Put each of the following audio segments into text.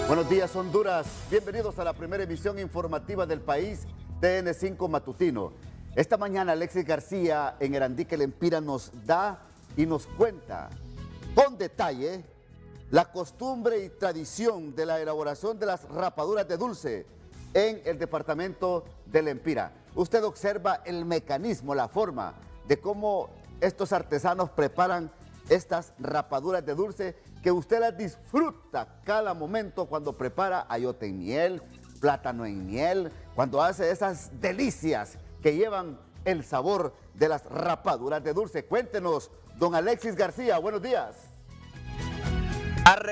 Buenos días, Honduras. Bienvenidos a la primera emisión informativa del país, TN5 Matutino. Esta mañana Alexis García en Erandique Lempira nos da y nos cuenta con detalle la costumbre y tradición de la elaboración de las rapaduras de dulce en el departamento de Lempira. Usted observa el mecanismo, la forma de cómo estos artesanos preparan estas rapaduras de dulce que usted las disfruta cada momento cuando prepara ayote en miel, plátano en miel, cuando hace esas delicias que llevan el sabor de las rapaduras de dulce. Cuéntenos, don Alexis García, buenos días.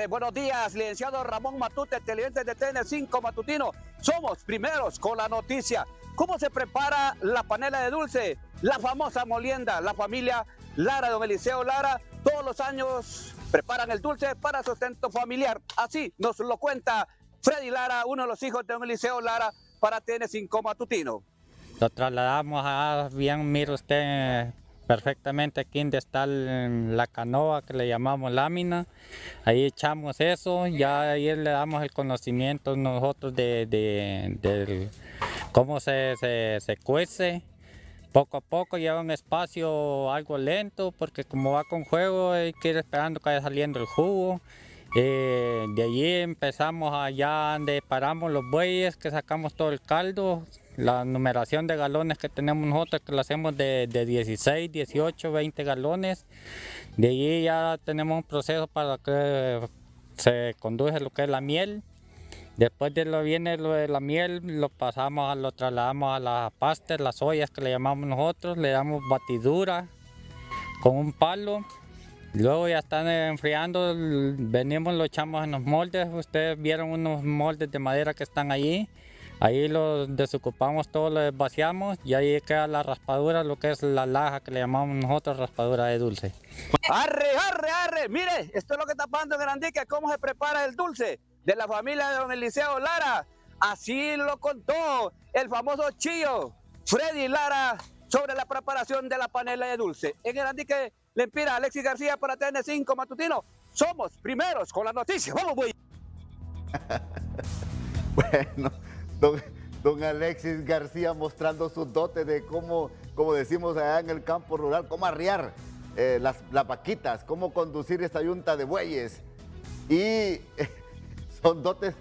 Buenos días, licenciado Ramón Matute, televidente de TN5 Matutino. Somos primeros con la noticia. ¿Cómo se prepara la panela de dulce? La famosa molienda, la familia Lara, don Eliseo Lara, todos los años preparan el dulce para sustento familiar. Así nos lo cuenta Freddy Lara, uno de los hijos de don Eliseo Lara, para TN5 Matutino. Lo trasladamos a, bien, mire usted perfectamente aquí donde está la canoa que le llamamos lámina. Ahí echamos eso, ya ahí le damos el conocimiento nosotros de cómo se cuece. Poco a poco lleva un espacio algo lento porque como va con fuego hay que ir esperando que vaya saliendo el jugo. De allí empezamos allá donde paramos los bueyes, que sacamos todo el caldo. La numeración de galones que tenemos nosotros, que lo hacemos de 16, 18, 20 galones. De allí ya tenemos un proceso para que se conduje lo que es la miel. Después de lo viene lo de la miel, lo trasladamos a las pastas, las ollas que le llamamos nosotros, le damos batidura con un palo. Luego ya están enfriando, venimos, lo echamos en los moldes. Ustedes vieron unos moldes de madera que están allí. Ahí los desocupamos, todo lo vaciamos y ahí queda la raspadura, lo que es la laja que le llamamos nosotros raspadura de dulce. ¡Arre, arre, arre! Mire, esto es lo que está pasando en Erandique, cómo se prepara el dulce de la familia de don Eliseo Lara. Así lo contó el famoso Chillo Freddy Lara sobre la preparación de la panela de dulce. En Erandique Lempira, Alexis García para TN5 Matutino. Somos primeros con la noticia. ¡Vamos, güey! Bueno, don Alexis García mostrando sus dotes de cómo, como decimos allá en el campo rural, cómo arriar las vaquitas, cómo conducir esta yunta de bueyes. Y son dotes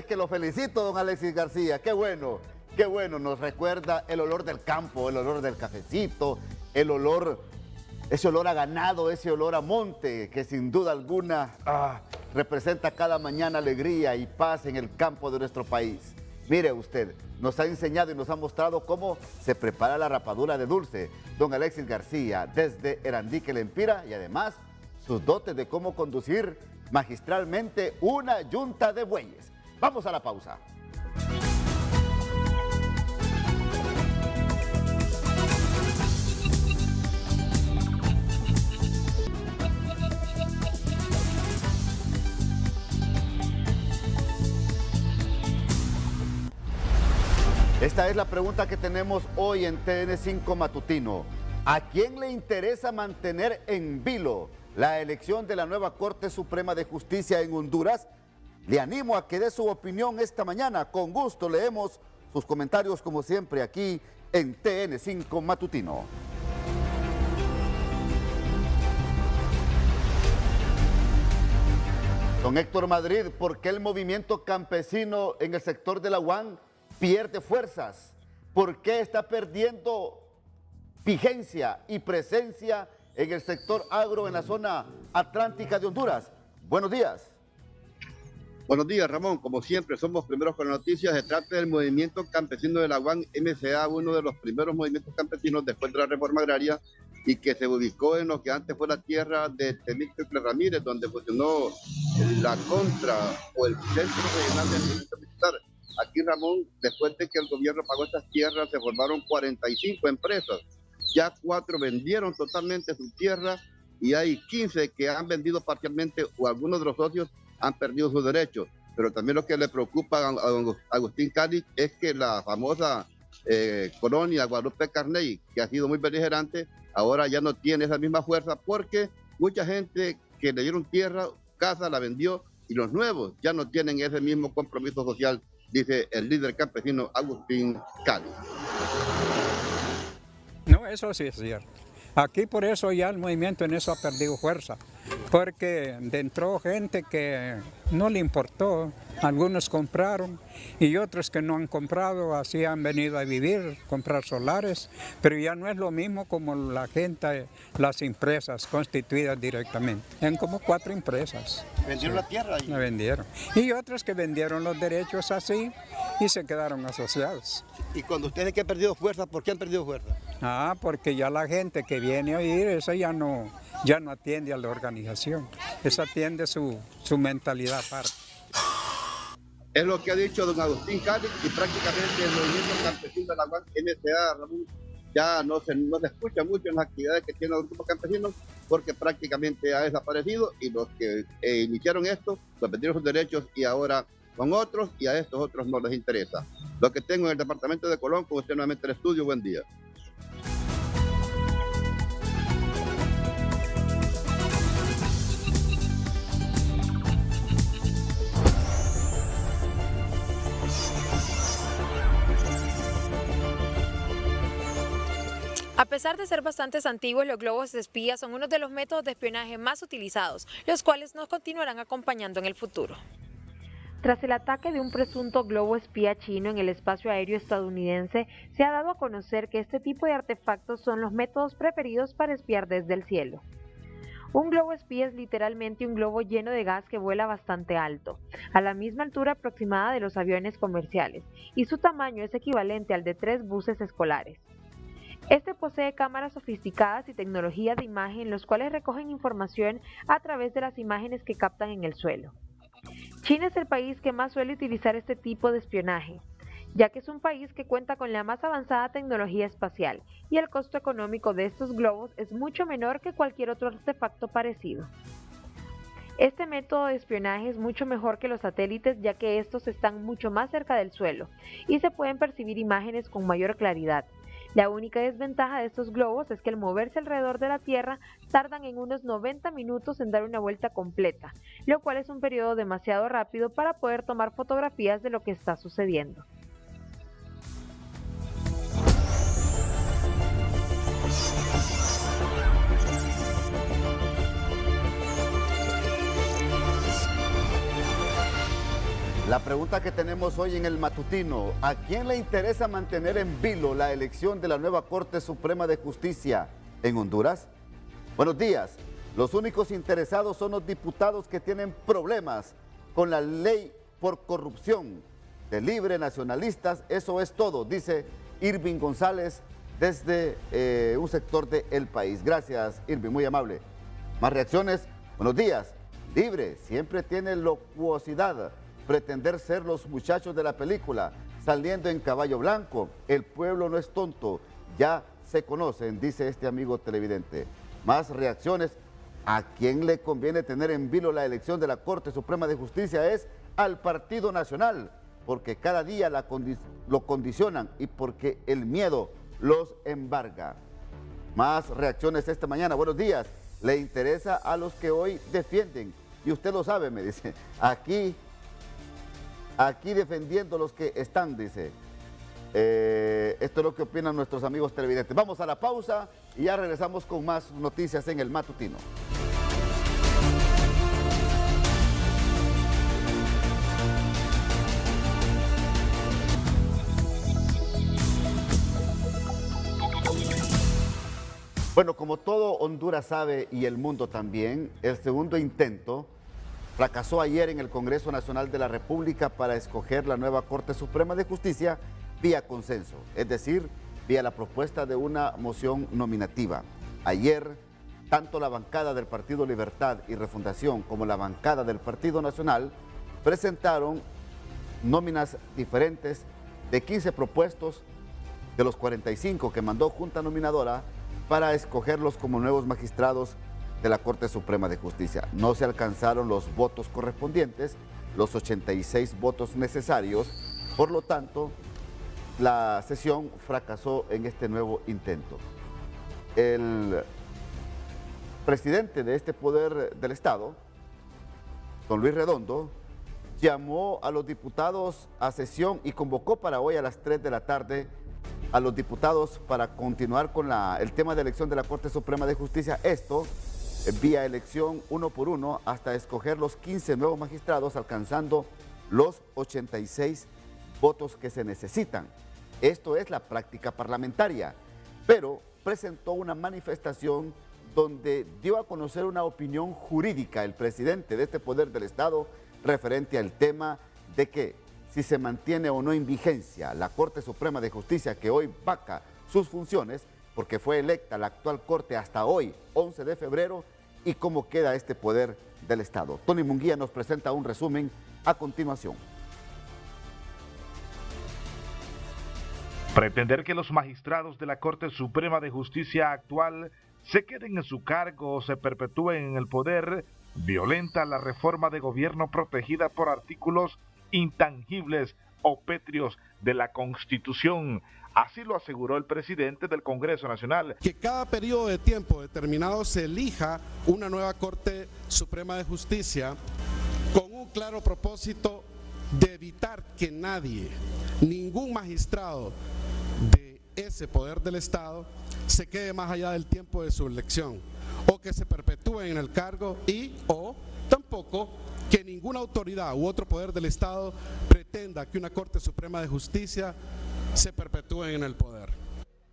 que lo felicito, don Alexis García. Qué bueno, nos recuerda el olor del campo, el olor del cafecito, ese olor a ganado, ese olor a monte, que sin duda alguna representa cada mañana alegría y paz en el campo de nuestro país. Mire usted, nos ha enseñado y nos ha mostrado cómo se prepara la rapadura de dulce, don Alexis García, desde Erandique Lempira, y además sus dotes de cómo conducir magistralmente una yunta de bueyes. Vamos a la pausa. Esta es la pregunta que tenemos hoy en TN5 Matutino. ¿A quién le interesa mantener en vilo la elección de la nueva Corte Suprema de Justicia en Honduras? Le animo a que dé su opinión esta mañana. Con gusto leemos sus comentarios como siempre aquí en TN5 Matutino. Don Héctor Madrid, ¿por qué el movimiento campesino en el sector de la UAN pierde fuerzas? ¿Por qué está perdiendo vigencia y presencia en el sector agro en la zona atlántica de Honduras? Buenos días. Buenos días, Ramón. Como siempre, somos primeros con las noticias. Se trata del movimiento campesino de la UAN MCA, uno de los primeros movimientos campesinos después de la reforma agraria y que se ubicó en lo que antes fue la tierra de Temixtle Ramírez, donde funcionó la contra o el Centro Regional de Entrenamiento Militar. Aquí, Ramón, después de que el gobierno pagó estas tierras, se formaron 45 empresas. Ya 4 vendieron totalmente su tierra y hay 15 que han vendido parcialmente o algunos de los socios han perdido sus derechos. Pero también lo que le preocupa a don Agustín Cáliz es que la famosa colonia Guadalupe Carney, que ha sido muy beligerante, ahora ya no tiene esa misma fuerza porque mucha gente que le dieron tierra, casa, la vendió y los nuevos ya no tienen ese mismo compromiso social, dice el líder campesino Agustín Cali. No, eso sí es cierto. Aquí por eso ya el movimiento en eso ha perdido fuerza, porque entró gente que no le importó, algunos compraron y otros que no han comprado, así han venido a vivir, comprar solares, pero ya no es lo mismo como la gente, las empresas constituidas directamente. En como 4 empresas. ¿Vendieron la tierra? La vendieron. Y otros que vendieron los derechos así y se quedaron asociados. Y cuando ustedes que han perdido fuerza, ¿por qué han perdido fuerza? Porque ya la gente que viene a oír, esa ya no atiende a la organización, esa atiende su mentalidad aparte. Es lo que ha dicho don Agustín Cali y prácticamente el movimiento campesino de la UAN MCA, Ramón, ya no se escucha mucho en las actividades que tiene el grupo campesino porque prácticamente ha desaparecido y los que iniciaron esto, pues vendieron sus derechos y ahora son otros y a estos otros no les interesa. Lo que tengo en el departamento de Colón, con usted nuevamente en el estudio, buen día. A pesar de ser bastante antiguos, los globos de espía son uno de los métodos de espionaje más utilizados, los cuales nos continuarán acompañando en el futuro. Tras el ataque de un presunto globo espía chino en el espacio aéreo estadounidense, se ha dado a conocer que este tipo de artefactos son los métodos preferidos para espiar desde el cielo. Un globo espía es literalmente un globo lleno de gas que vuela bastante alto, a la misma altura aproximada de los aviones comerciales, y su tamaño es equivalente al de 3 buses escolares. Este posee cámaras sofisticadas y tecnología de imagen, los cuales recogen información a través de las imágenes que captan en el suelo. China es el país que más suele utilizar este tipo de espionaje, ya que es un país que cuenta con la más avanzada tecnología espacial y el costo económico de estos globos es mucho menor que cualquier otro artefacto parecido. Este método de espionaje es mucho mejor que los satélites, ya que estos están mucho más cerca del suelo y se pueden percibir imágenes con mayor claridad. La única desventaja de estos globos es que al moverse alrededor de la Tierra tardan en unos 90 minutos en dar una vuelta completa, lo cual es un periodo demasiado rápido para poder tomar fotografías de lo que está sucediendo. La pregunta que tenemos hoy en el matutino, ¿a quién le interesa mantener en vilo la elección de la nueva Corte Suprema de Justicia en Honduras? Buenos días. Los únicos interesados son los diputados que tienen problemas con la ley por corrupción. De libre, nacionalistas, eso es todo, dice Irving González desde un sector de El País. Gracias, Irving, muy amable. Más reacciones. Buenos días. Libre, siempre tiene locuosidad. Pretender ser los muchachos de la película, saliendo en caballo blanco. El pueblo no es tonto, ya se conocen, dice este amigo televidente. Más reacciones. ¿A quién le conviene tener en vilo la elección de la Corte Suprema de Justicia? Es al Partido Nacional, porque cada día lo condicionan y porque el miedo los embarga. Más reacciones esta mañana. Buenos días. Le interesa a los que hoy defienden, y usted lo sabe, me dice, aquí defendiendo los que están, dice. Esto es lo que opinan nuestros amigos televidentes. Vamos a la pausa y ya regresamos con más noticias en el matutino. Bueno, como todo Honduras sabe y el mundo también, el segundo intento fracasó ayer en el Congreso Nacional de la República para escoger la nueva Corte Suprema de Justicia vía consenso, es decir, vía la propuesta de una moción nominativa. Ayer, tanto la bancada del Partido Libertad y Refundación como la bancada del Partido Nacional presentaron nóminas diferentes de 15 propuestos de los 45 que mandó Junta Nominadora para escogerlos como nuevos magistrados de la Corte Suprema de Justicia. No se alcanzaron los votos correspondientes, los 86 votos necesarios, por lo tanto, la sesión fracasó en este nuevo intento. El presidente de este poder del Estado don Luis Redondo, llamó a los diputados a sesión y convocó para hoy a las 3 de la tarde a los diputados para continuar con el tema de elección de la Corte Suprema de Justicia. Esto vía elección uno por uno hasta escoger los 15 nuevos magistrados, alcanzando los 86 votos que se necesitan. Esto es la práctica parlamentaria, pero presentó una manifestación donde dio a conocer una opinión jurídica el presidente de este poder del Estado referente al tema de que si se mantiene o no en vigencia la Corte Suprema de Justicia, que hoy vaca sus funciones, porque fue electa la actual Corte hasta hoy, 11 de febrero, y cómo queda este poder del Estado. Tony Munguía nos presenta un resumen a continuación. Pretender que los magistrados de la Corte Suprema de Justicia actual se queden en su cargo o se perpetúen en el poder violenta la reforma de gobierno protegida por artículos intangibles o pétreos de la Constitución. Así lo aseguró el presidente del Congreso Nacional. Que cada periodo de tiempo determinado se elija una nueva Corte Suprema de Justicia con un claro propósito de evitar que nadie, ningún magistrado de ese poder del Estado se quede más allá del tiempo de su elección o que se perpetúen en el cargo o tampoco que ninguna autoridad u otro poder del Estado pretenda que una Corte Suprema de Justicia se perpetúe en el poder.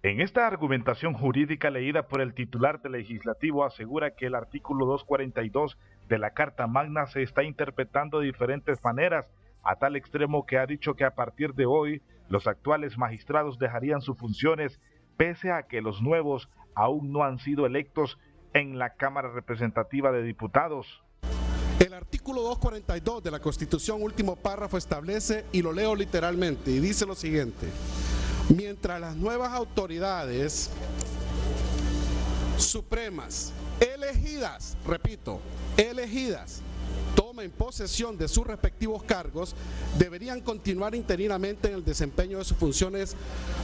En esta argumentación jurídica leída por el titular del Legislativo asegura que el artículo 242 de la Carta Magna se está interpretando de diferentes maneras, a tal extremo que ha dicho que a partir de hoy los actuales magistrados dejarían sus funciones pese a que los nuevos aún no han sido electos en la Cámara Representativa de Diputados. El artículo 242 de la Constitución, último párrafo, establece, y lo leo literalmente, y dice lo siguiente: mientras las nuevas autoridades supremas elegidas, repito, elegidas, tomen posesión de sus respectivos cargos, deberían continuar interinamente en el desempeño de sus funciones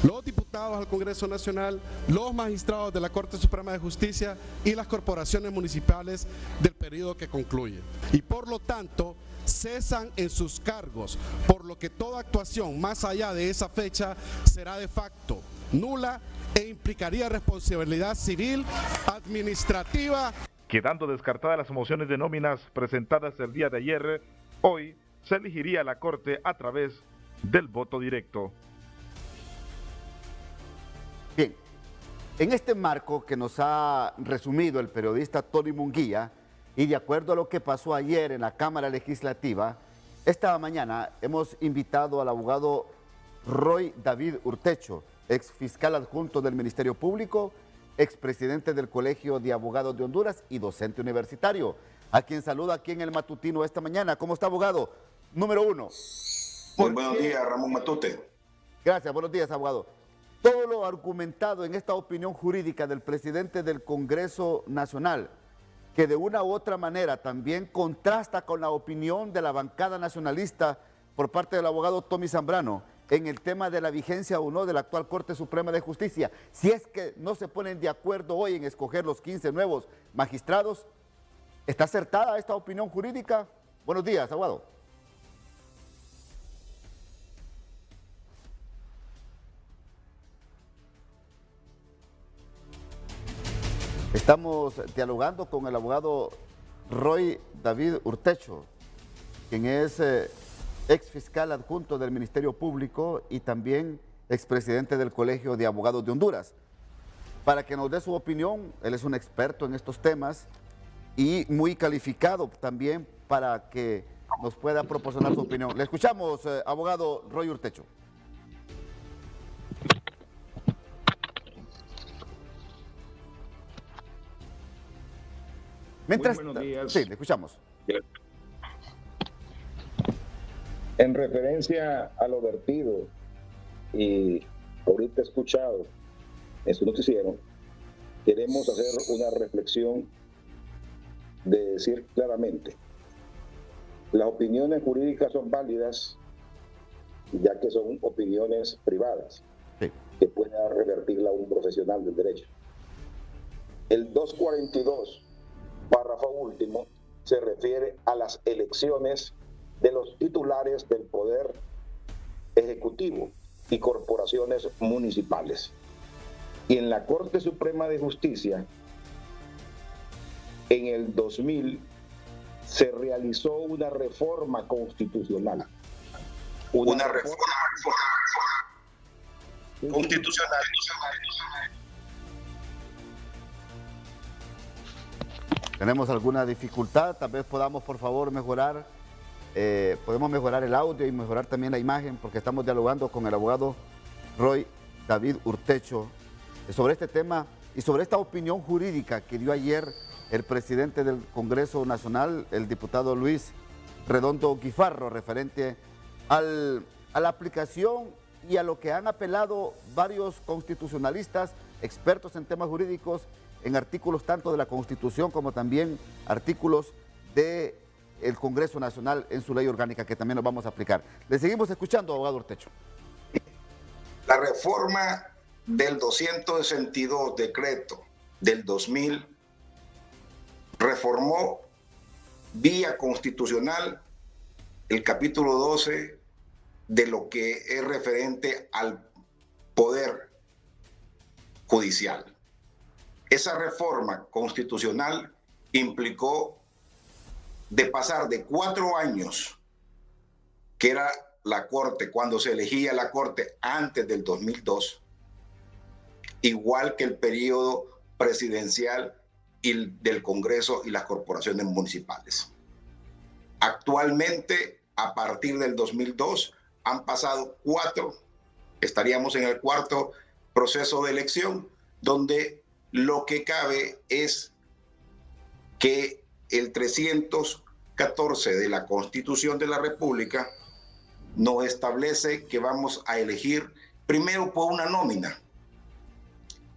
los diputados al Congreso Nacional, los magistrados de la Corte Suprema de Justicia y las corporaciones municipales del periodo que concluye. Y por lo tanto, cesan en sus cargos, por lo que toda actuación más allá de esa fecha será de facto nula e implicaría responsabilidad civil, administrativa. Quedando descartadas las mociones de nóminas presentadas el día de ayer, hoy se elegiría la Corte a través del voto directo. Bien, en este marco que nos ha resumido el periodista Tony Munguía, y de acuerdo a lo que pasó ayer en la Cámara Legislativa, esta mañana hemos invitado al abogado Roy David Urtecho, ex fiscal adjunto del Ministerio Público, expresidente del Colegio de Abogados de Honduras y docente universitario, a quien saluda aquí en el Matutino esta mañana. ¿Cómo está, abogado? Número uno. Muy buenos días, Ramón Matute. Gracias, buenos días, abogado. Todo lo argumentado en esta opinión jurídica del presidente del Congreso Nacional, que de una u otra manera también contrasta con la opinión de la bancada nacionalista por parte del abogado Tommy Zambrano, en el tema de la vigencia o no de la actual Corte Suprema de Justicia. Si es que no se ponen de acuerdo hoy en escoger los 15 nuevos magistrados, ¿está acertada esta opinión jurídica? Buenos días, abogado. Estamos dialogando con el abogado Roy David Urtecho, quien es ex fiscal adjunto del Ministerio Público y también expresidente del Colegio de Abogados de Honduras. Para que nos dé su opinión, él es un experto en estos temas y muy calificado también para que nos pueda proporcionar su opinión. Le escuchamos, abogado Roy Urtecho. Mientras, buenos días. Sí, le escuchamos. En referencia a lo vertido y ahorita escuchado en su noticiero, queremos hacer una reflexión de decir claramente: las opiniones jurídicas son válidas, ya que son opiniones privadas, sí, que pueda revertirla un profesional del derecho. El 242, párrafo último, se refiere a las elecciones de los titulares del Poder Ejecutivo y corporaciones municipales. Y en la Corte Suprema de Justicia, en el 2000, se realizó una reforma constitucional. Una reforma constitucional. ¿Tenemos alguna dificultad? Tal vez podamos, por favor, mejorar. Podemos mejorar el audio y mejorar también la imagen, porque estamos dialogando con el abogado Roy David Urtecho sobre este tema y sobre esta opinión jurídica que dio ayer el presidente del Congreso Nacional, el diputado Luis Redondo Guifarro, referente a la aplicación y a lo que han apelado varios constitucionalistas, expertos en temas jurídicos, en artículos tanto de la Constitución como también artículos del Congreso Nacional en su ley orgánica, que también nos vamos a aplicar. Le seguimos escuchando, abogado Urtecho. La reforma del 262 decreto del 2000 reformó vía constitucional el capítulo 12 de lo que es referente al poder judicial. Esa reforma constitucional implicó de pasar de 4 años, que era la Corte, cuando se elegía la Corte antes del 2002, igual que el periodo presidencial y del Congreso y las corporaciones municipales. Actualmente, a partir del 2002, han pasado 4, estaríamos en el 4º proceso de elección, donde lo que cabe es que el 314 de la Constitución de la República nos establece que vamos a elegir primero por una nómina.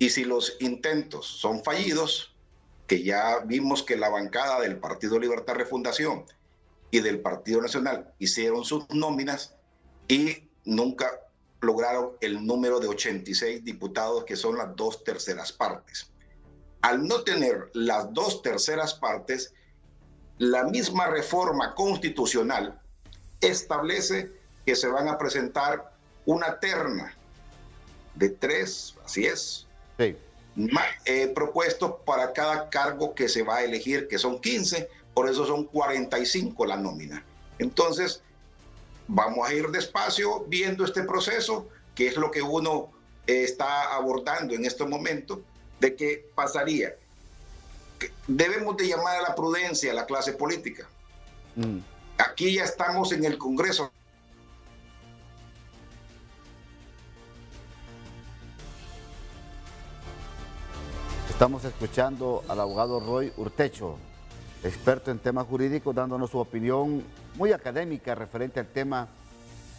Y si los intentos son fallidos, que ya vimos que la bancada del Partido Libertad Refundación y del Partido Nacional hicieron sus nóminas y nunca lograron el número de 86 diputados, que son las 2/3 partes. Al no tener las 2/3 partes, la misma reforma constitucional establece que se van a presentar una terna de 3, así es, sí, propuestos para cada cargo que se va a elegir, que son 15, por eso son 45 la nómina. Entonces, vamos a ir despacio viendo este proceso, que es lo que uno está abordando en este momento, de qué pasaría. Debemos de llamar a la prudencia a la clase política. Aquí ya estamos en el Congreso. Estamos escuchando al abogado Roy Urtecho, experto en temas jurídicos, dándonos su opinión muy académica referente al tema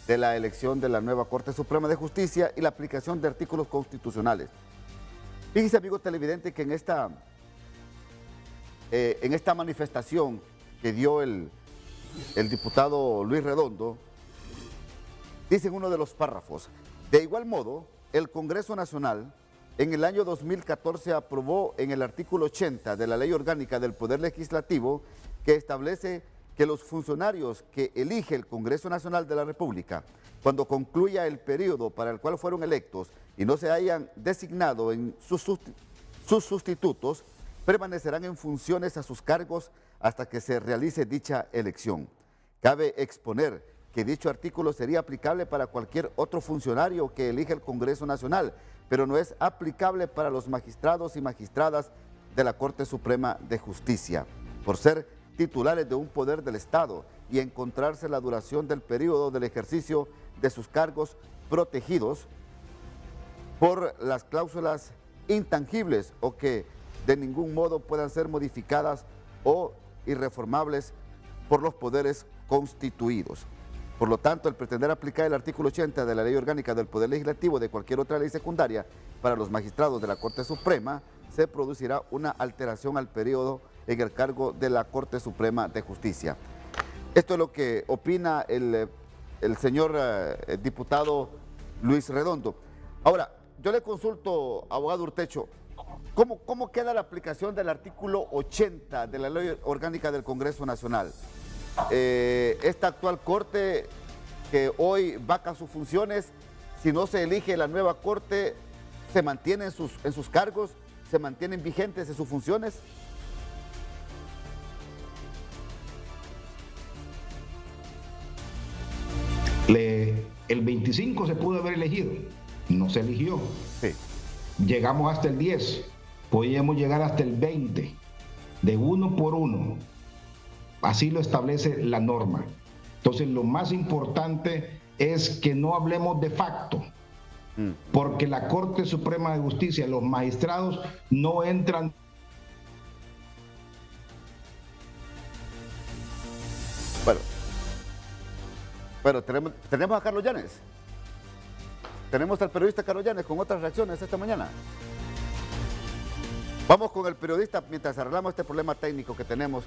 de la elección de la nueva Corte Suprema de Justicia y la aplicación de artículos constitucionales. Fíjese, amigo televidente, que en esta manifestación que dio el diputado Luis Redondo, dice en uno de los párrafos: de igual modo, el Congreso Nacional en el año 2014 aprobó en el artículo 80 de la Ley Orgánica del Poder Legislativo, que establece que los funcionarios que elige el Congreso Nacional de la República, cuando concluya el periodo para el cual fueron electos y no se hayan designado en sus sustitutos, permanecerán en funciones a sus cargos hasta que se realice dicha elección. Cabe exponer que dicho artículo sería aplicable para cualquier otro funcionario que elija el Congreso Nacional, pero no es aplicable para los magistrados y magistradas de la Corte Suprema de Justicia, por ser titulares de un poder del Estado y encontrarse la duración del periodo del ejercicio de sus cargos protegidos por las cláusulas intangibles o que de ningún modo puedan ser modificadas o irreformables por los poderes constituidos. Por lo tanto, el pretender aplicar el artículo 80 de la Ley Orgánica del Poder Legislativo de cualquier otra ley secundaria para los magistrados de la Corte Suprema, se producirá una alteración al periodo en el cargo de la Corte Suprema de Justicia. Esto es lo que opina el señor diputado Luis Redondo. Ahora, yo le consulto, abogado Urtecho, ¿Cómo queda la aplicación del artículo 80 de la Ley Orgánica del Congreso Nacional? Esta actual Corte que hoy vaca sus funciones, si no se elige la nueva Corte, ¿se mantiene en sus cargos? ¿Se mantienen vigentes en sus funciones? El 25 se pudo haber elegido, no se eligió. Sí. Llegamos hasta el 10, podíamos llegar hasta el 20, de uno por uno. Así lo establece la norma. Entonces, lo más importante es que no hablemos de facto, porque la Corte Suprema de Justicia, los magistrados no entran. Bueno, tenemos a Carlos Llanes. Tenemos al periodista Carlos Llanes con otras reacciones esta mañana. Vamos con el periodista mientras arreglamos este problema técnico que tenemos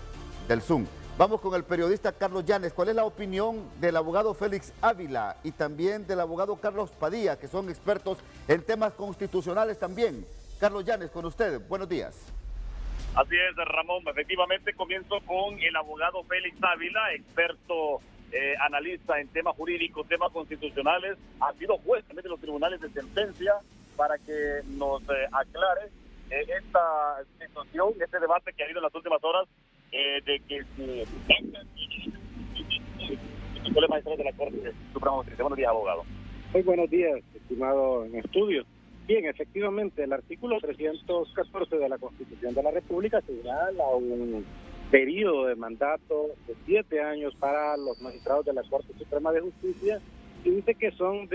del Zoom. Vamos con el periodista Carlos Llanes. ¿Cuál es la opinión del abogado Félix Ávila y también del abogado Carlos Padilla, que son expertos en temas constitucionales también? Carlos Llanes, con usted. Buenos días. Así es, Ramón. Efectivamente, comienzo con el abogado Félix Ávila, experto analista en temas jurídicos, temas constitucionales. Ha sido juez también de los tribunales de sentencia para que nos aclare esta situación, este debate que ha habido en las últimas horas de que el magistrado de la Corte Suprema de Justicia. Buenos días, abogado. Muy buenos días, estimado en estudio. Bien, efectivamente, el artículo 314 de la Constitución de la República señala un periodo de mandato de 7 años para los magistrados de la Corte Suprema de Justicia y dice que son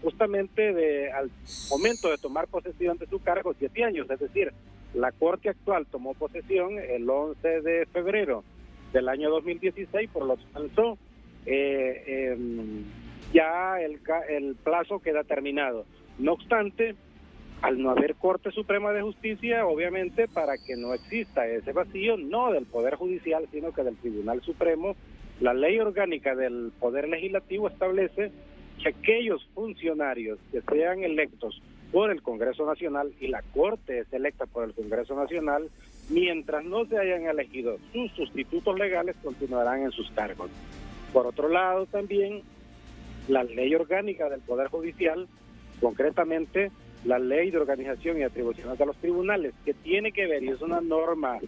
justamente al momento de tomar posesión de su cargo 7 años, es decir, la Corte actual tomó posesión el 11 de febrero del año 2016, por lo tanto ya el plazo queda terminado. No obstante, al no haber Corte Suprema de Justicia, obviamente para que no exista ese vacío, no del Poder Judicial, sino que del Tribunal Supremo, la Ley Orgánica del Poder Legislativo establece que aquellos funcionarios que sean electos por el Congreso Nacional, y la Corte es electa por el Congreso Nacional, mientras no se hayan elegido sus sustitutos legales, continuarán en sus cargos. Por otro lado, también la Ley Orgánica del Poder Judicial, concretamente la Ley de Organización y Atribuciones de los Tribunales, que tiene que ver, y es una norma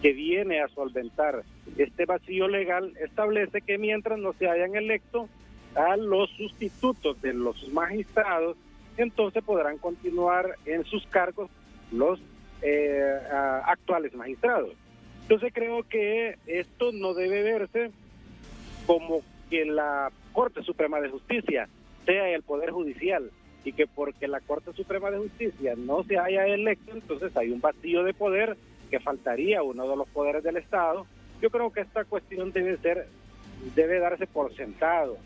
que viene a solventar este vacío legal, establece que mientras no se hayan electo a los sustitutos de los magistrados, entonces podrán continuar en sus cargos los actuales magistrados. Entonces creo que esto no debe verse como que la Corte Suprema de Justicia sea el Poder Judicial, y que porque la Corte Suprema de Justicia no se haya electo, entonces hay un vacío de poder que faltaría uno de los poderes del Estado. Yo creo que esta cuestión debe darse por sentado.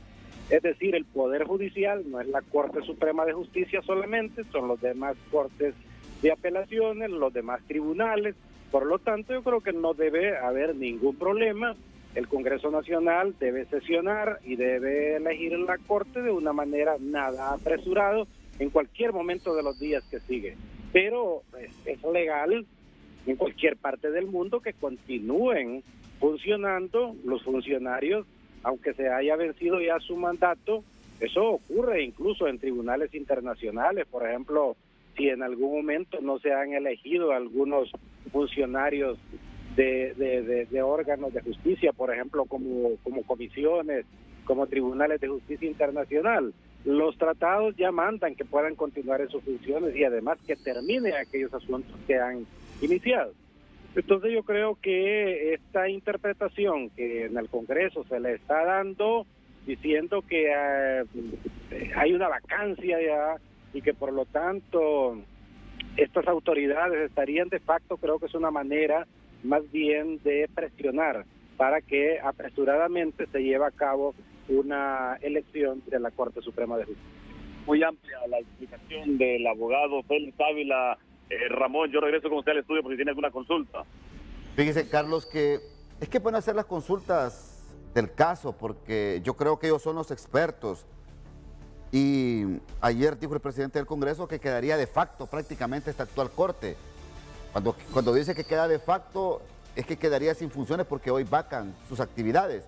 Es decir, el Poder Judicial no es la Corte Suprema de Justicia solamente, son los demás cortes de apelaciones, los demás tribunales. Por lo tanto, yo creo que no debe haber ningún problema. El Congreso Nacional debe sesionar y debe elegir la Corte de una manera nada apresurado en cualquier momento de los días que siguen. Pero es legal en cualquier parte del mundo que continúen funcionando los funcionarios, aunque se haya vencido ya su mandato. Eso ocurre incluso en tribunales internacionales. Por ejemplo, si en algún momento no se han elegido algunos funcionarios de órganos de justicia, por ejemplo, como comisiones, como tribunales de justicia internacional, los tratados ya mandan que puedan continuar en sus funciones y además que terminen aquellos asuntos que han iniciado. Entonces yo creo que esta interpretación que en el Congreso se le está dando, diciendo que hay una vacancia ya y que por lo tanto estas autoridades estarían de facto, creo que es una manera más bien de presionar para que apresuradamente se lleve a cabo una elección de la Corte Suprema de Justicia. Muy amplia la explicación del abogado Félix Ávila. Ramón, yo regreso con usted al estudio por si tiene alguna consulta. Fíjese, Carlos, que es que pueden hacer las consultas del caso, porque yo creo que ellos son los expertos. Y ayer dijo el presidente del Congreso que quedaría de facto prácticamente esta actual Corte. Cuando dice que queda de facto, es que quedaría sin funciones porque hoy vacan sus actividades.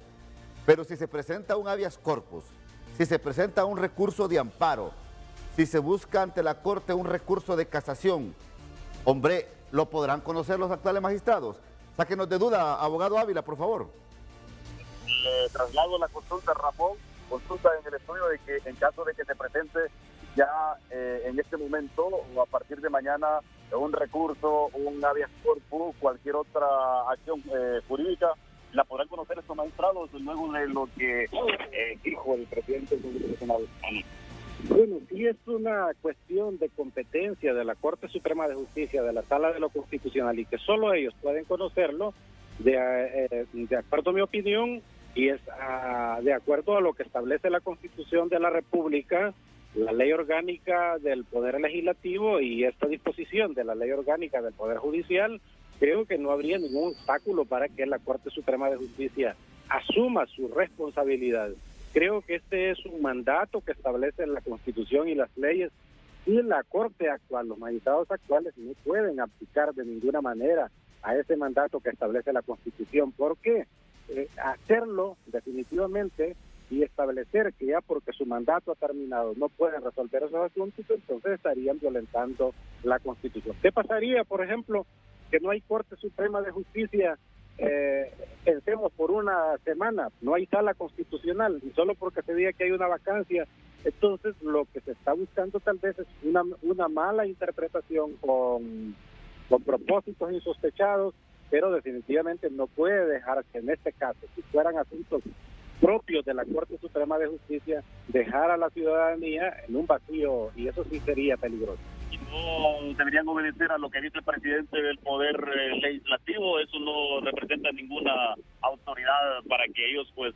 Pero si se presenta un habeas corpus, si se presenta un recurso de amparo, si se busca ante la Corte un recurso de casación, hombre, ¿lo podrán conocer los actuales magistrados? Sáquenos de duda, abogado Ávila, por favor. Le traslado la consulta, Ramón, consulta en el estudio de que en caso de que se presente ya en este momento o a partir de mañana un recurso, un habeas corpus, cualquier otra acción jurídica, la podrán conocer estos magistrados luego de lo que dijo el presidente constitucional. Bueno, sí es una cuestión de competencia de la Corte Suprema de Justicia, de la Sala de lo Constitucional, y que solo ellos pueden conocerlo, de acuerdo a mi opinión, y es de acuerdo a lo que establece la Constitución de la República, la Ley Orgánica del Poder Legislativo y esta disposición de la Ley Orgánica del Poder Judicial. Creo que no habría ningún obstáculo para que la Corte Suprema de Justicia asuma su responsabilidad. Creo que este es un mandato que establece la Constitución y las leyes, y la Corte actual, los magistrados actuales, no pueden abdicar de ninguna manera a ese mandato que establece la Constitución. ¿Por qué? Hacerlo definitivamente y establecer que ya porque su mandato ha terminado no pueden resolver esos asuntos, entonces estarían violentando la Constitución. ¿Qué pasaría, por ejemplo, que no hay Corte Suprema de Justicia? Pensemos por una semana, no hay sala constitucional, y solo porque se diga que hay una vacancia, entonces lo que se está buscando tal vez es una mala interpretación con propósitos insospechados, pero definitivamente no puede dejarse en este caso, si fueran asuntos propios de la Corte Suprema de Justicia, dejar a la ciudadanía en un vacío, y eso sí sería peligroso. Y no deberían obedecer a lo que dice el presidente del Poder Legislativo. Eso no representa ninguna autoridad para que ellos pues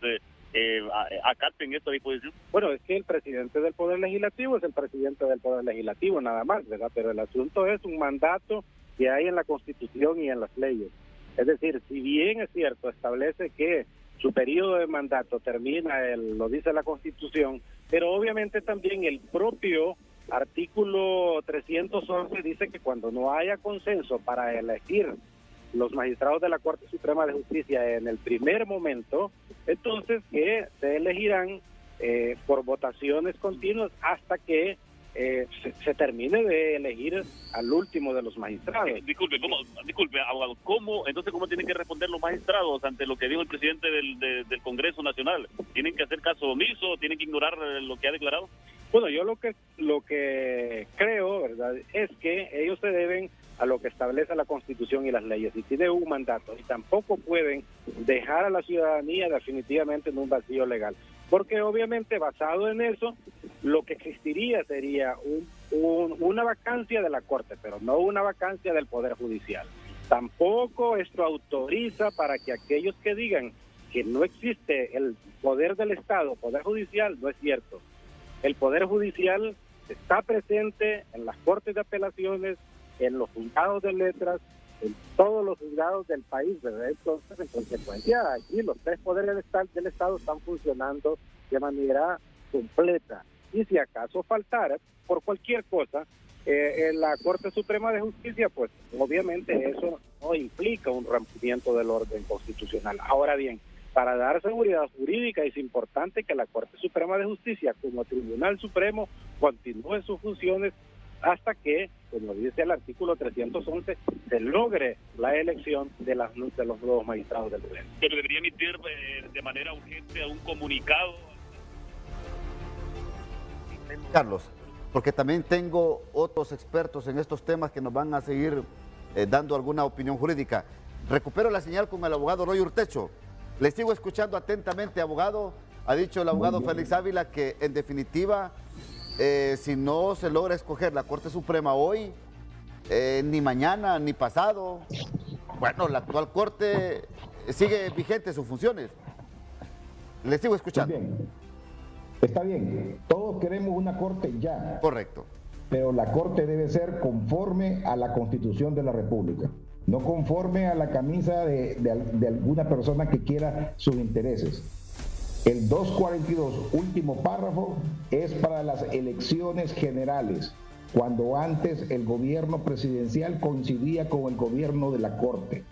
acaten esta disposición. Bueno, es que el presidente del Poder Legislativo es el presidente del Poder Legislativo nada más, ¿verdad? Pero el asunto es un mandato que hay en la Constitución y en las leyes. Es decir, si bien es cierto, establece que su periodo de mandato termina, lo dice la Constitución, pero obviamente también el propio artículo 311 dice que cuando no haya consenso para elegir los magistrados de la Corte Suprema de Justicia en el primer momento, entonces que se elegirán por votaciones continuas hasta que se termine de elegir al último de los magistrados. Disculpe, abogado, ¿cómo tienen que responder los magistrados ante lo que dijo el presidente del Congreso Nacional? ¿Tienen que hacer caso omiso? ¿Tienen que ignorar lo que ha declarado? Bueno, yo lo que creo, ¿verdad?, es que ellos se deben a lo que establece la Constitución y las leyes, y tienen un mandato, y tampoco pueden dejar a la ciudadanía definitivamente en un vacío legal, porque obviamente basado en eso, lo que existiría sería una vacancia de la Corte, pero no una vacancia del Poder Judicial. Tampoco esto autoriza para que aquellos que digan que no existe el poder del Estado, poder judicial, no es cierto. El Poder Judicial está presente en las Cortes de Apelaciones, en los juzgados de letras, en todos los juzgados del país, ¿verdad? Entonces, en consecuencia, aquí los tres poderes del Estado están funcionando de manera completa. Y si acaso faltara, por cualquier cosa, en la Corte Suprema de Justicia, pues obviamente eso no implica un rompimiento del orden constitucional. Ahora bien, para dar seguridad jurídica es importante que la Corte Suprema de Justicia, como Tribunal Supremo, continúe sus funciones hasta que, como dice el artículo 311, se logre la elección de los nuevos magistrados del Pleno. Pero debería emitir de manera urgente un comunicado. Carlos, porque también tengo otros expertos en estos temas que nos van a seguir dando alguna opinión jurídica. Recupero la señal con el abogado Roy Urtecho. Le sigo escuchando atentamente, abogado. Ha dicho el abogado Félix Ávila que, en definitiva, si no se logra escoger la Corte Suprema hoy, ni mañana, ni pasado, bueno, la actual Corte sigue vigente sus funciones. Le sigo escuchando. Está bien. Todos queremos una Corte ya. Correcto. Pero la Corte debe ser conforme a la Constitución de la República, no conforme a la camisa de alguna persona que quiera sus intereses. El 242, último párrafo, es para las elecciones generales cuando antes el gobierno presidencial coincidía con el gobierno de la Corte.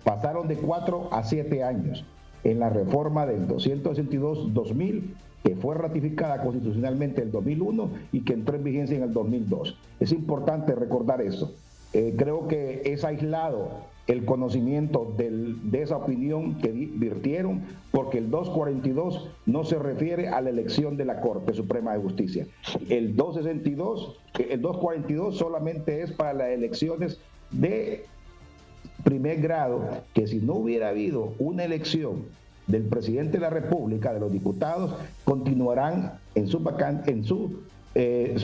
Pasaron de 4 a 7 años en la reforma del 262-2000, que fue ratificada constitucionalmente en el 2001 y que entró en vigencia en el 2002. Es importante recordar eso. Creo que es aislado el conocimiento de esa opinión que virtieron, porque el 242 no se refiere a la elección de la Corte Suprema de Justicia. El 242 solamente es para las elecciones de primer grado, que si no hubiera habido una elección del presidente de la República, de los diputados, continuarán en sus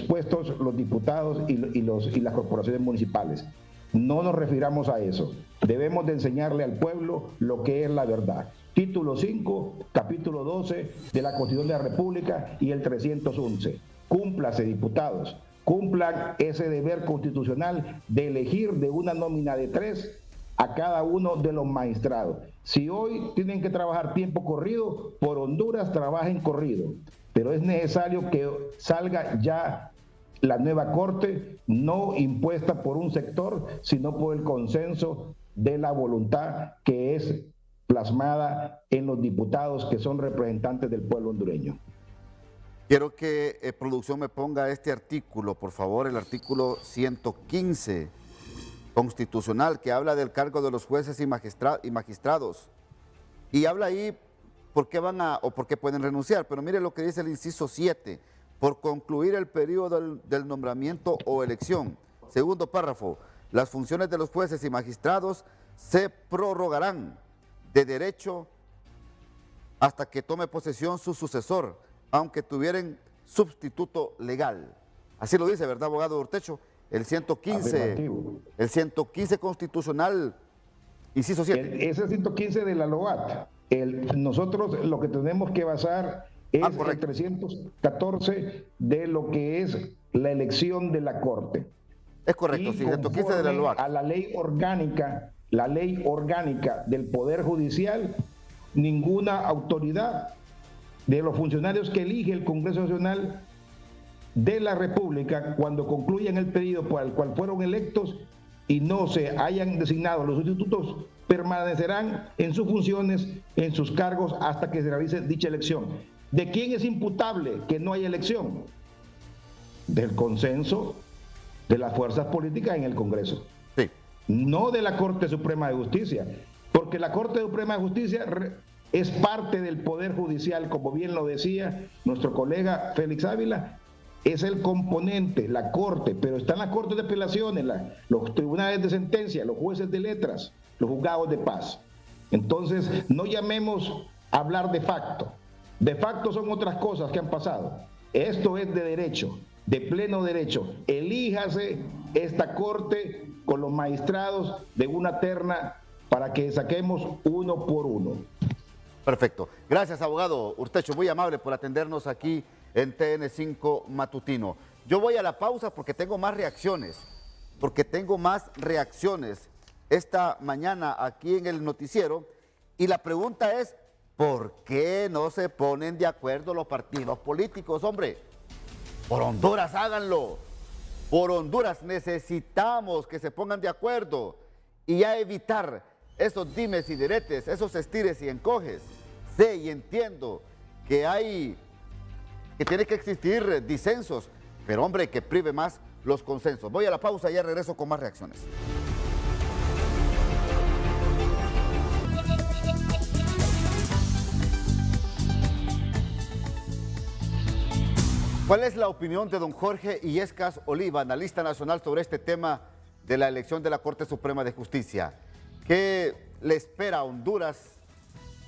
puestos los diputados y las corporaciones municipales. No nos refiramos a eso. Debemos de enseñarle al pueblo lo que es la verdad. Título 5, capítulo 12 de la Constitución de la República y el 311. Cúmplase, diputados. Cumplan ese deber constitucional de elegir de una nómina de 3 a cada uno de los magistrados. Si hoy tienen que trabajar tiempo corrido, por Honduras trabajen corrido. Pero es necesario que salga ya la nueva Corte, no impuesta por un sector, sino por el consenso de la voluntad que es plasmada en los diputados que son representantes del pueblo hondureño. Quiero que producción me ponga este artículo, por favor, el artículo 115 constitucional, que habla del cargo de los jueces y magistrados. Y habla ahí por qué van a o por qué pueden renunciar. Pero mire lo que dice el inciso 7. Por concluir el periodo del nombramiento o elección. Segundo párrafo, las funciones de los jueces y magistrados se prorrogarán de derecho hasta que tome posesión su sucesor, aunque tuvieran sustituto legal. Así lo dice, ¿verdad, abogado Urtecho? El 115 constitucional, inciso 7. Ese 115 de la LOAT. Nosotros lo que tenemos que basar es el 314 de lo que es la elección de la Corte. Es correcto, sí, 115 de la LOAT. A la ley orgánica del Poder Judicial, ninguna autoridad de los funcionarios que elige el Congreso Nacional de la República, cuando concluyan el periodo por el cual fueron electos y no se hayan designado los sustitutos, permanecerán en sus funciones, en sus cargos, hasta que se realice dicha elección. ¿De quién es imputable que no haya elección? Del consenso de las fuerzas políticas en el Congreso. Sí. No de la Corte Suprema de Justicia, porque la Corte Suprema de Justicia es parte del Poder Judicial, como bien lo decía nuestro colega Félix Ávila, es el componente, la Corte, pero están las Cortes de Apelaciones, los tribunales de sentencia, los jueces de letras, los juzgados de paz. Entonces, no llamemos a hablar de facto. De facto son otras cosas que han pasado. Esto es de derecho, de pleno derecho. Elíjase esta Corte con los magistrados de una terna para que saquemos uno por uno. Perfecto. Gracias, abogado Urtecho. Muy amable por atendernos aquí en TN5 Matutino. Yo voy a la pausa porque tengo más reacciones. Esta mañana aquí en el noticiero. Y la pregunta es, ¿por qué no se ponen de acuerdo los partidos políticos, hombre? Por Honduras, háganlo. Por Honduras necesitamos que se pongan de acuerdo y ya evitar esos dimes y diretes, esos estires y encoges. Sé y entiendo que tiene que existir disensos, pero hombre, que prive más los consensos. Voy a la pausa y ya regreso con más reacciones. ¿Cuál es la opinión de don Jorge Illescas Oliva, analista nacional, sobre este tema de la elección de la Corte Suprema de Justicia? ¿Qué le espera a Honduras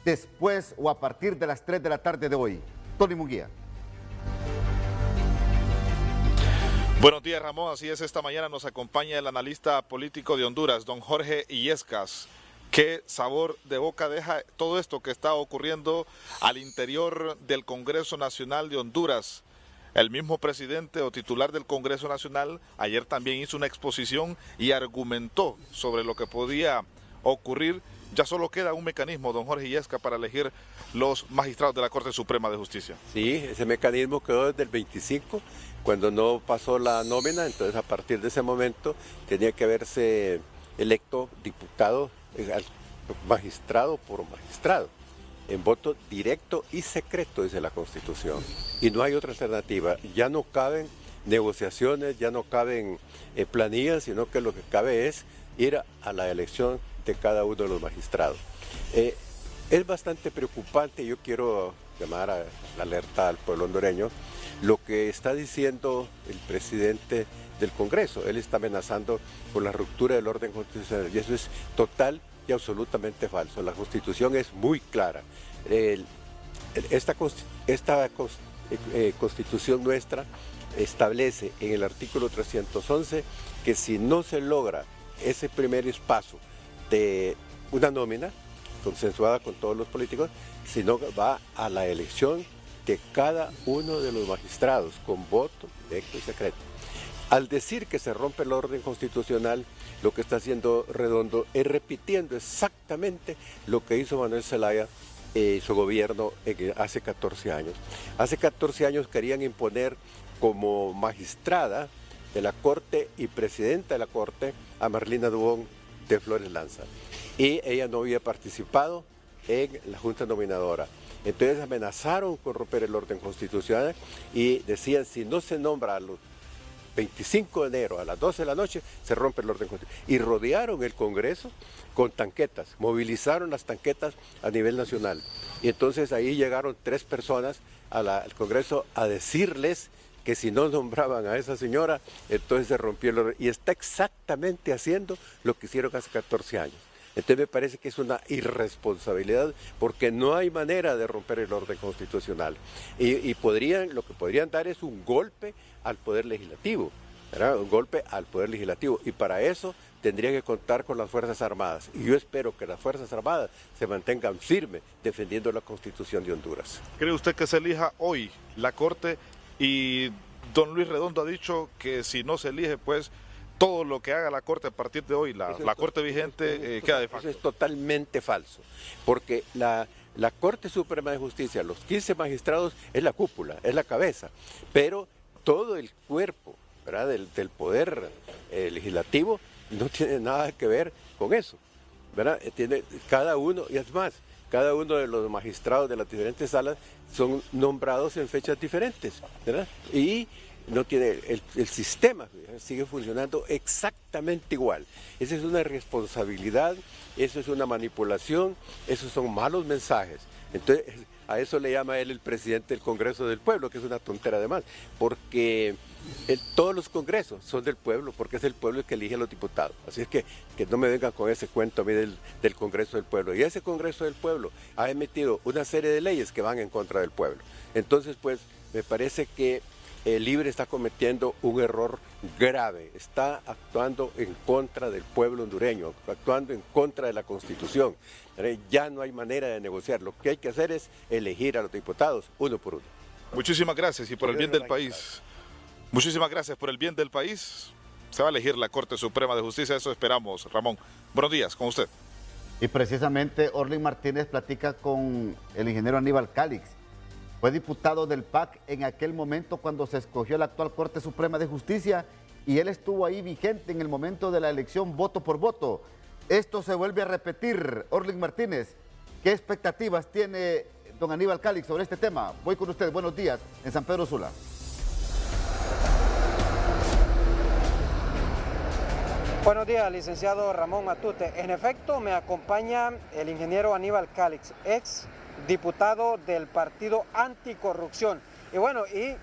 después o a partir de las 3 de la tarde de hoy? Tony Munguía. Buenos días, Ramón. Así es, esta mañana nos acompaña el analista político de Honduras, don Jorge Illescas. ¿Qué sabor de boca deja todo esto que está ocurriendo al interior del Congreso Nacional de Honduras? El mismo presidente o titular del Congreso Nacional ayer también hizo una exposición y argumentó sobre lo que podía ocurrir ya solo queda un mecanismo, don Jorge Illescas, para elegir los magistrados de la Corte Suprema de Justicia. Sí, ese mecanismo quedó desde el 25, cuando no pasó la nómina, entonces a partir de ese momento tenía que haberse electo diputado, magistrado por magistrado, en voto directo y secreto, dice la Constitución. Y no hay otra alternativa, ya no caben negociaciones, ya no caben planillas, sino que lo que cabe es ir a la elección de cada uno de los magistrados. Es bastante preocupante, yo quiero llamar a la alerta al pueblo hondureño, lo que está diciendo el presidente del Congreso. Él está amenazando con la ruptura del orden constitucional y eso es total y absolutamente falso. La Constitución es muy clara. Esta Constitución nuestra establece en el artículo 311 que si no se logra ese primer paso de una nómina consensuada con todos los políticos, sino va a la elección de cada uno de los magistrados con voto directo y secreto. Al decir que se rompe el orden constitucional, lo que está haciendo Redondo es repitiendo exactamente lo que hizo Manuel Zelaya y su gobierno hace 14 años. Hace 14 años querían imponer como magistrada de la Corte y presidenta de la Corte a Marlina Dubón de Flores Lanza. Y ella no había participado en la Junta Nominadora. Entonces amenazaron con romper el orden constitucional y decían, si no se nombra a los 25 de enero a las 12 de la noche, se rompe el orden constitucional. Y rodearon el Congreso con tanquetas, movilizaron las tanquetas a nivel nacional. Y entonces ahí llegaron 3 personas al Congreso a decirles que si no nombraban a esa señora, entonces se rompió el orden. Y está exactamente haciendo lo que hicieron hace 14 años. Entonces me parece que es una irresponsabilidad porque no hay manera de romper el orden constitucional. Y lo que podrían dar es un golpe al Poder Legislativo, ¿verdad? Un golpe al Poder Legislativo. Y para eso tendría que contar con las Fuerzas Armadas. Y yo espero que las Fuerzas Armadas se mantengan firmes defendiendo la Constitución de Honduras. ¿Cree usted que se elija hoy la Corte? Y don Luis Redondo ha dicho que si no se elige, pues todo lo que haga la Corte a partir de hoy, la Corte vigente, queda de facto. Eso es totalmente falso, porque la Corte Suprema de Justicia, los 15 magistrados, es la cúpula, es la cabeza, pero todo el cuerpo, ¿verdad?, del Poder Legislativo no tiene nada que ver con eso, ¿verdad? Tiene cada uno, y es más, cada uno de los magistrados de las diferentes salas son nombrados en fechas diferentes, ¿verdad? Y no tiene el sistema sigue funcionando exactamente igual. Esa es una irresponsabilidad, eso es una manipulación, esos son malos mensajes. Entonces, a eso le llama él el presidente del Congreso del Pueblo, que es una tontera además, porque todos los congresos son del pueblo, porque es el pueblo el que elige a los diputados. Así es que no me vengan con ese cuento a mí del Congreso del Pueblo. Y ese Congreso del Pueblo ha emitido una serie de leyes que van en contra del pueblo. Entonces, pues, me parece que el Libre está cometiendo un error grave, está actuando en contra del pueblo hondureño, actuando en contra de la Constitución. Ya no hay manera de negociar, lo que hay que hacer es elegir a los diputados uno por uno. Muchísimas gracias y por el bien del país. Muchísimas gracias por el bien del país. Se va a elegir la Corte Suprema de Justicia, eso esperamos, Ramón. Buenos días, con usted. Y precisamente Orlin Martínez platica con el ingeniero Aníbal Calix. Fue diputado del PAC en aquel momento cuando se escogió la actual Corte Suprema de Justicia y él estuvo ahí vigente en el momento de la elección voto por voto. Esto se vuelve a repetir. Orlin Martínez, ¿qué expectativas tiene don Aníbal Calix sobre este tema? Voy con usted. Buenos días en San Pedro Sula. Buenos días, licenciado Ramón Matute. En efecto, me acompaña el ingeniero Aníbal Calix, ex diputado del Partido Anticorrupción. Y bueno, y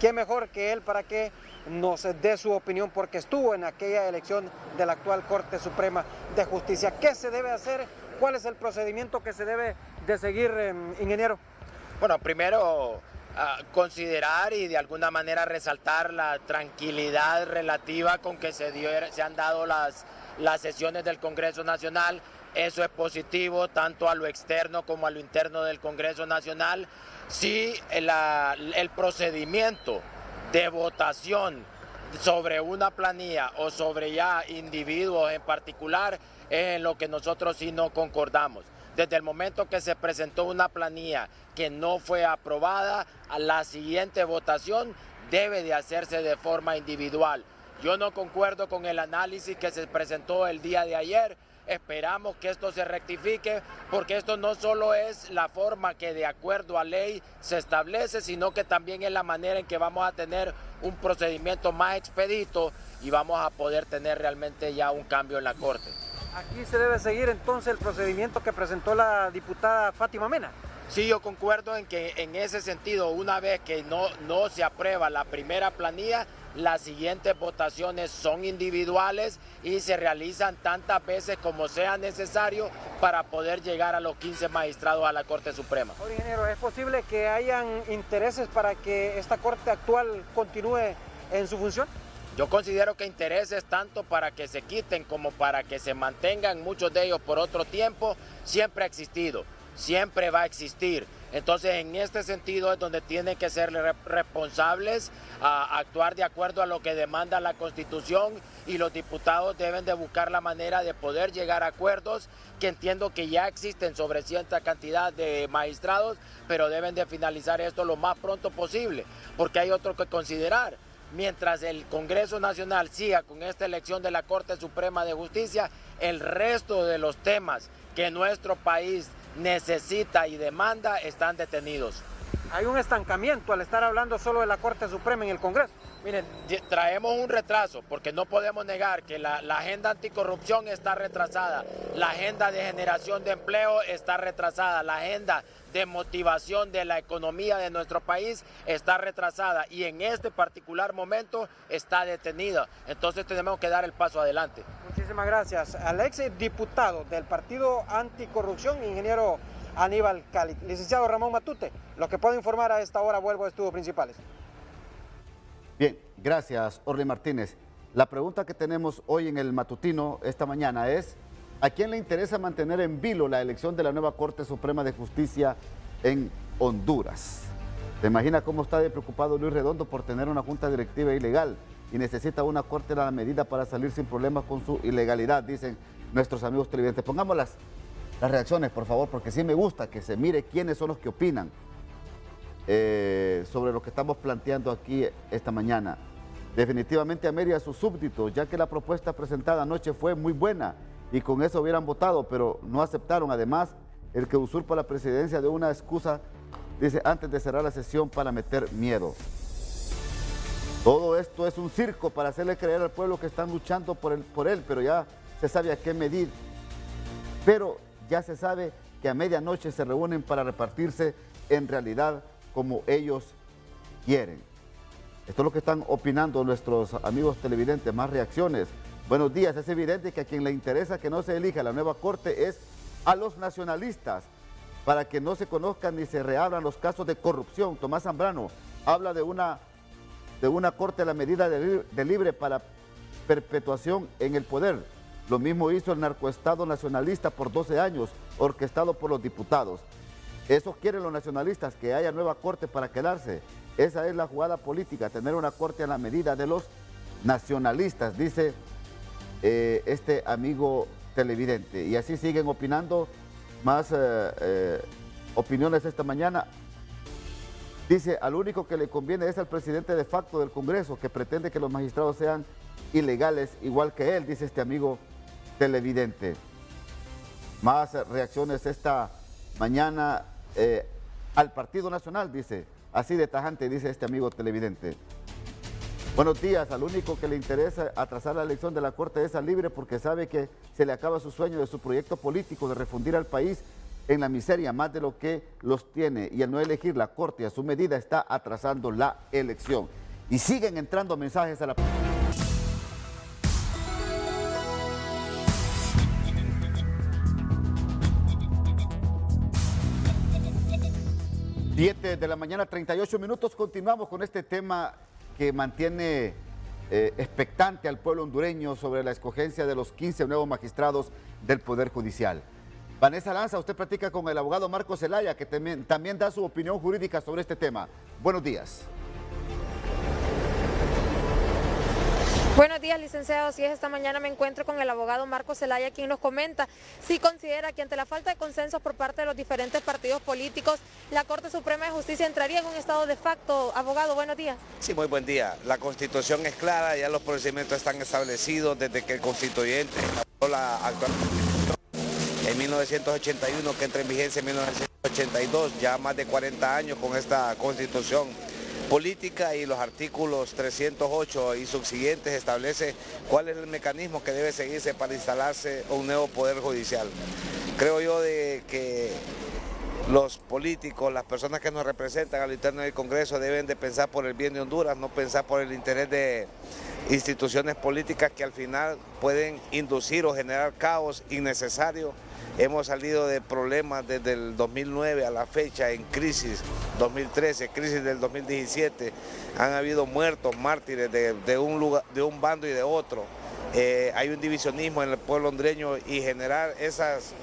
qué mejor que él para que nos dé su opinión, porque estuvo en aquella elección de la actual Corte Suprema de Justicia. ¿Qué se debe hacer? ¿Cuál es el procedimiento que se debe de seguir, ingeniero? Bueno, primero considerar y de alguna manera resaltar la tranquilidad relativa con que se han dado las sesiones del Congreso Nacional. Eso es positivo tanto a lo externo como a lo interno del Congreso Nacional. Sí, el procedimiento de votación sobre una planilla o sobre ya individuos en particular es en lo que nosotros sí no concordamos. Desde el momento que se presentó una planilla que no fue aprobada, a la siguiente votación debe de hacerse de forma individual. Yo no concuerdo con el análisis que se presentó el día de ayer. Esperamos que esto se rectifique, porque esto no solo es la forma que de acuerdo a ley se establece, sino que también es la manera en que vamos a tener un procedimiento más expedito y vamos a poder tener realmente ya un cambio en la Corte. Aquí se debe seguir entonces el procedimiento que presentó la diputada Fátima Mena. Sí, yo concuerdo en que en ese sentido, una vez que no se aprueba la primera planilla, las siguientes votaciones son individuales y se realizan tantas veces como sea necesario para poder llegar a los 15 magistrados a la Corte Suprema. Ahora, ingeniero, ¿es posible que hayan intereses para que esta Corte actual continúe en su función? Yo considero que intereses tanto para que se quiten como para que se mantengan, muchos de ellos por otro tiempo, siempre ha existido, siempre va a existir. Entonces, en este sentido es donde tienen que ser responsables, a actuar de acuerdo a lo que demanda la Constitución, y los diputados deben de buscar la manera de poder llegar a acuerdos, que entiendo que ya existen sobre cierta cantidad de magistrados, pero deben de finalizar esto lo más pronto posible, porque hay otro que considerar. Mientras el Congreso Nacional siga con esta elección de la Corte Suprema de Justicia, el resto de los temas que nuestro país necesita y demanda están detenidos. Hay un estancamiento al estar hablando solo de la Corte Suprema en el Congreso. Miren, traemos un retraso porque no podemos negar que la agenda anticorrupción está retrasada, la agenda de generación de empleo está retrasada, la agenda de motivación de la economía de nuestro país está retrasada y en este particular momento está detenida. Entonces tenemos que dar el paso adelante. Muchísimas gracias. Al ex diputado del Partido Anticorrupción, ingeniero Aníbal Calix. Licenciado Ramón Matute, lo que puedo informar a esta hora, vuelvo a estudios principales. Bien, gracias, Orly Martínez. La pregunta que tenemos hoy en el matutino esta mañana es: ¿a quién le interesa mantener en vilo la elección de la nueva Corte Suprema de Justicia en Honduras? ¿Se imagina cómo está de preocupado Luis Redondo por tener una junta directiva ilegal y necesita una corte a la medida para salir sin problemas con su ilegalidad? Dicen nuestros amigos televidentes. Pongamos las reacciones, por favor, porque sí me gusta que se mire quiénes son los que opinan sobre lo que estamos planteando aquí esta mañana. Definitivamente a Mérida sus súbditos, ya que la propuesta presentada anoche fue muy buena y con eso hubieran votado, pero no aceptaron. Además, el que usurpa la presidencia de una excusa, dice, antes de cerrar la sesión para meter miedo. Todo esto es un circo para hacerle creer al pueblo que están luchando por él, pero ya se sabe a qué medir. Pero ya se sabe que a medianoche se reúnen para repartirse en realidad como ellos quieren. Esto es lo que están opinando nuestros amigos televidentes. Más reacciones. Buenos días. Es evidente que a quien le interesa que no se elija la nueva corte es a los nacionalistas, para que no se conozcan ni se reabran los casos de corrupción. Tomás Zambrano habla de una corte a la medida de libre para perpetuación en el poder. Lo mismo hizo el narcoestado nacionalista por 12 años, orquestado por los diputados. Eso quieren los nacionalistas, que haya nueva corte para quedarse. Esa es la jugada política, tener una corte a la medida de los nacionalistas, dice este amigo televidente. Y así siguen opinando más opiniones esta mañana. Dice, al único que le conviene es al presidente de facto del Congreso, que pretende que los magistrados sean ilegales igual que él, dice este amigo televidente. Más reacciones esta mañana al Partido Nacional, dice, así de tajante, dice este amigo televidente. Buenos días, al único que le interesa atrasar la elección de la Corte es al Libre, porque sabe que se le acaba su sueño de su proyecto político de refundir al país en la miseria más de lo que los tiene, y al no elegir la Corte a su medida está atrasando la elección. Y siguen entrando mensajes a la... 7 de la mañana, 38 minutos. Continuamos con este tema que mantiene expectante al pueblo hondureño sobre la escogencia de los 15 nuevos magistrados del Poder Judicial. Vanessa Lanza, usted platica con el abogado Marco Zelaya, que también da su opinión jurídica sobre este tema. Buenos días. Buenos días, licenciado. Así es, esta mañana me encuentro con el abogado Marcos Zelaya, quien nos comenta si considera que ante la falta de consenso por parte de los diferentes partidos políticos, la Corte Suprema de Justicia entraría en un estado de facto. Abogado, buenos días. Sí, muy buen día. La Constitución es clara, ya los procedimientos están establecidos desde que el constituyente elaboró la actual Constitución en 1981, que entra en vigencia en 1982, ya más de 40 años con esta Constitución política, y los artículos 308 y subsiguientes establece cuál es el mecanismo que debe seguirse para instalarse un nuevo poder judicial. Creo yo de que los políticos, las personas que nos representan al interno del Congreso deben de pensar por el bien de Honduras, no pensar por el interés de instituciones políticas que al final pueden inducir o generar caos innecesario. Hemos salido de problemas desde el 2009 a la fecha, en crisis 2013, crisis del 2017. Han habido muertos, mártires de un bando y de otro. Hay un divisionismo en el pueblo hondureño, y generar esas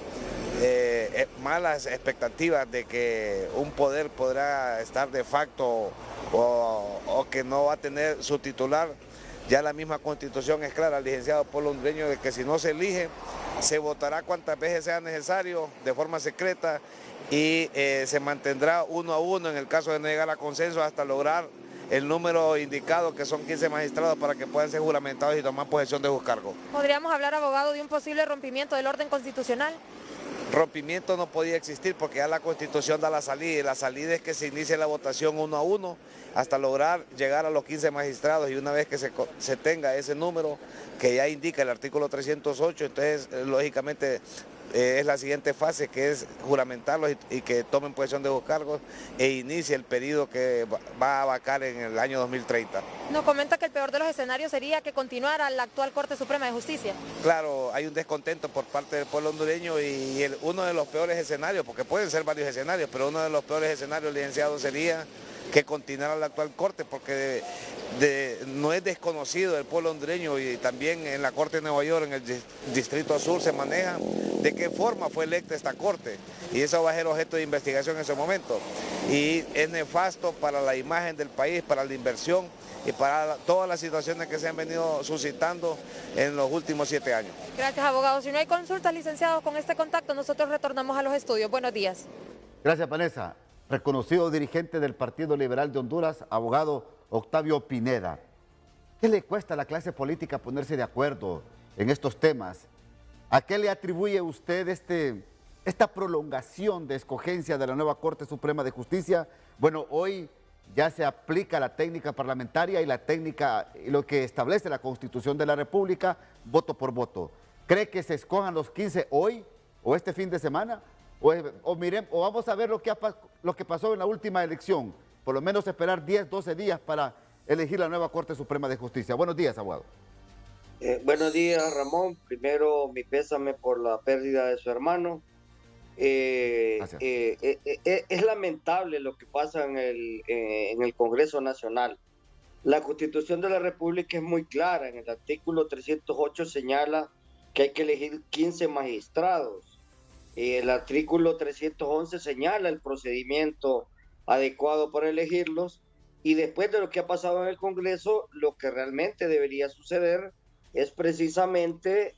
malas expectativas de que un poder podrá estar de facto o que no va a tener su titular. Ya la misma Constitución es clara, licenciado pueblo hondureño, de que si no se elige, se votará cuantas veces sea necesario de forma secreta, y se mantendrá 1 a 1 en el caso de no llegar a consenso hasta lograr el número indicado, que son 15 magistrados, para que puedan ser juramentados y tomar posesión de sus cargos. ¿Podríamos hablar, abogado, de un posible rompimiento del orden constitucional? Rompimiento no podía existir porque ya la Constitución da la salida, y la salida es que se inicie la votación 1 a 1 hasta lograr llegar a los 15 magistrados, y una vez que se tenga ese número que ya indica el artículo 308, entonces lógicamente es la siguiente fase, que es juramentarlos y que tomen posesión de sus cargos, e inicie el periodo que va a abarcar en el año 2030. Nos comenta que el peor de los escenarios sería que continuara la actual Corte Suprema de Justicia. Claro, hay un descontento por parte del pueblo hondureño, y uno de los peores escenarios, porque pueden ser varios escenarios, pero uno de los peores escenarios, licenciado, sería que continuara la actual Corte, porque no es desconocido el pueblo hondureño, y también en la Corte de Nueva York, en el Distrito Sur, se maneja de qué forma fue electa esta Corte, y eso va a ser objeto de investigación en ese momento. Y es nefasto para la imagen del país, para la inversión y para todas las situaciones que se han venido suscitando en los últimos 7 años. Gracias, abogado. Si no hay consultas, licenciado, con este contacto nosotros retornamos a los estudios. Buenos días. Gracias, Vanessa. Reconocido dirigente del Partido Liberal de Honduras, abogado Octavio Pineda. ¿Qué le cuesta a la clase política ponerse de acuerdo en estos temas? ¿A qué le atribuye usted esta prolongación de escogencia de la nueva Corte Suprema de Justicia? Bueno, hoy ya se aplica la técnica parlamentaria y la técnica y lo que establece la Constitución de la República, voto por voto. ¿Cree que se escojan los 15 hoy o este fin de semana? O vamos a ver lo que pasó en la última elección, por lo menos esperar 10, 12 días para elegir la nueva Corte Suprema de Justicia. Buenos días, abogado. Buenos días, Ramón. Primero, mi pésame por la pérdida de su hermano. Es lamentable lo que pasa en el Congreso Nacional. La Constitución de la República es muy clara. En el artículo 308 señala que hay que elegir 15 magistrados. El artículo 311 señala el procedimiento adecuado para elegirlos, y después de lo que ha pasado en el Congreso, lo que realmente debería suceder es precisamente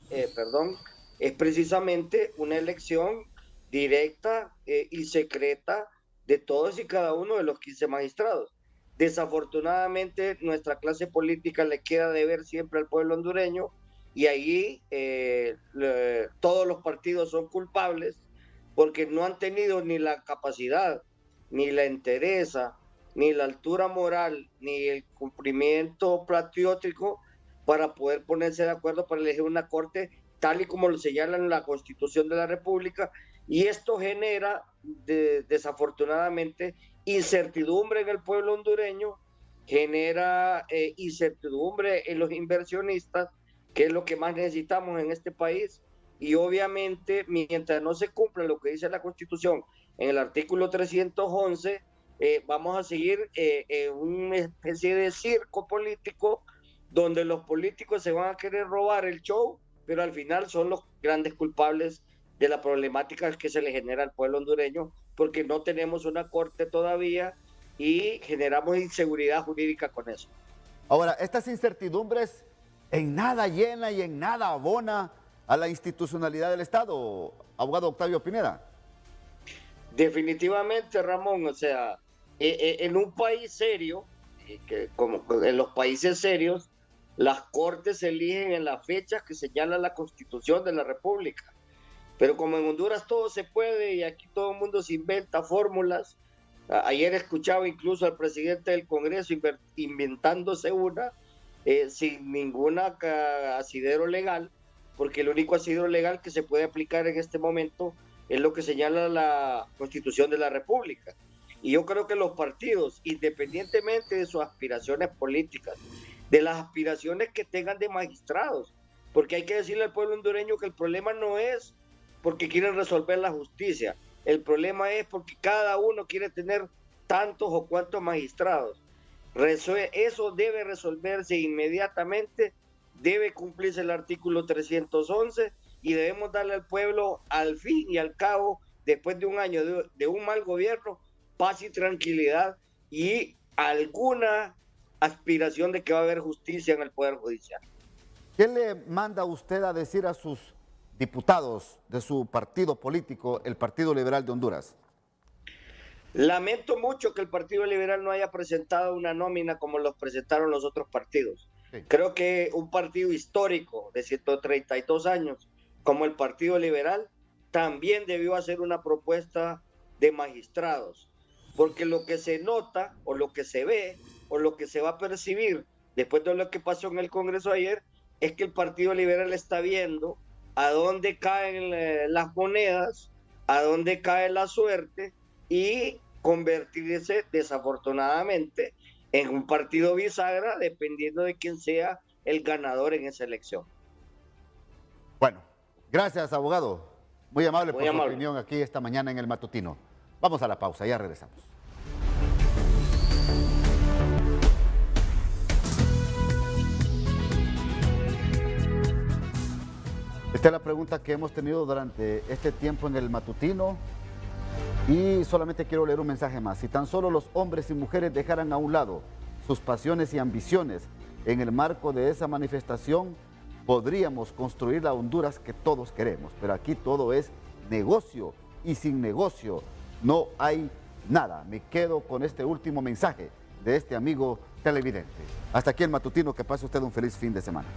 una elección directa y secreta de todos y cada uno de los 15 magistrados. Desafortunadamente, nuestra clase política le queda de ver siempre al pueblo hondureño, y ahí todos los partidos son culpables porque no han tenido ni la capacidad, ni la entereza, ni la altura moral, ni el cumplimiento patriótico para poder ponerse de acuerdo para elegir una corte tal y como lo señala en la Constitución de la República, y esto genera desafortunadamente incertidumbre en el pueblo hondureño, genera incertidumbre en los inversionistas, que es lo que más necesitamos en este país. Y obviamente, mientras no se cumpla lo que dice la Constitución en el artículo 311, vamos a seguir una especie de circo político donde los políticos se van a querer robar el show, pero al final son los grandes culpables de la problemática que se le genera al pueblo hondureño, porque no tenemos una corte todavía y generamos inseguridad jurídica con eso. Ahora, estas incertidumbres en nada llena y en nada abona a la institucionalidad del Estado, abogado Octavio Pineda. Definitivamente, Ramón, o sea, en un país serio, como en los países serios, las cortes se eligen en las fechas que señala la Constitución de la República. Pero como en Honduras todo se puede y aquí todo el mundo se inventa fórmulas, ayer escuchaba incluso al presidente del Congreso inventándose una sin ningún asidero legal, porque el único asidero legal que se puede aplicar en este momento es lo que señala la Constitución de la República. Y yo creo que los partidos, independientemente de sus aspiraciones políticas, de las aspiraciones que tengan de magistrados, porque hay que decirle al pueblo hondureño que el problema no es porque quieren resolver la justicia, el problema es porque cada uno quiere tener tantos o cuantos magistrados. Eso debe resolverse inmediatamente, debe cumplirse el artículo 311 y debemos darle al pueblo, al fin y al cabo, después de un año de un mal gobierno, paz y tranquilidad y alguna aspiración de que va a haber justicia en el Poder Judicial. ¿Qué le manda usted a decir a sus diputados de su partido político, el Partido Liberal de Honduras? Lamento mucho que el Partido Liberal no haya presentado una nómina como los presentaron los otros partidos. Sí. Creo que un partido histórico de 132 años como el Partido Liberal también debió hacer una propuesta de magistrados, porque lo que se nota o lo que se ve o lo que se va a percibir después de lo que pasó en el Congreso ayer es que el Partido Liberal está viendo a dónde caen las monedas, a dónde cae la suerte y convertirse desafortunadamente en un partido bisagra dependiendo de quién sea el ganador en esa elección. Bueno, gracias, abogado. Muy amable por su opinión aquí esta mañana en el Matutino. Vamos a la pausa, ya regresamos. Esta es la pregunta que hemos tenido durante este tiempo en el Matutino y solamente quiero leer un mensaje más. Si tan solo los hombres y mujeres dejaran a un lado sus pasiones y ambiciones en el marco de esa manifestación, podríamos construir la Honduras que todos queremos. Pero aquí todo es negocio y sin negocio no hay nada. Me quedo con este último mensaje de este amigo televidente. Hasta aquí el Matutino, que pase usted un feliz fin de semana.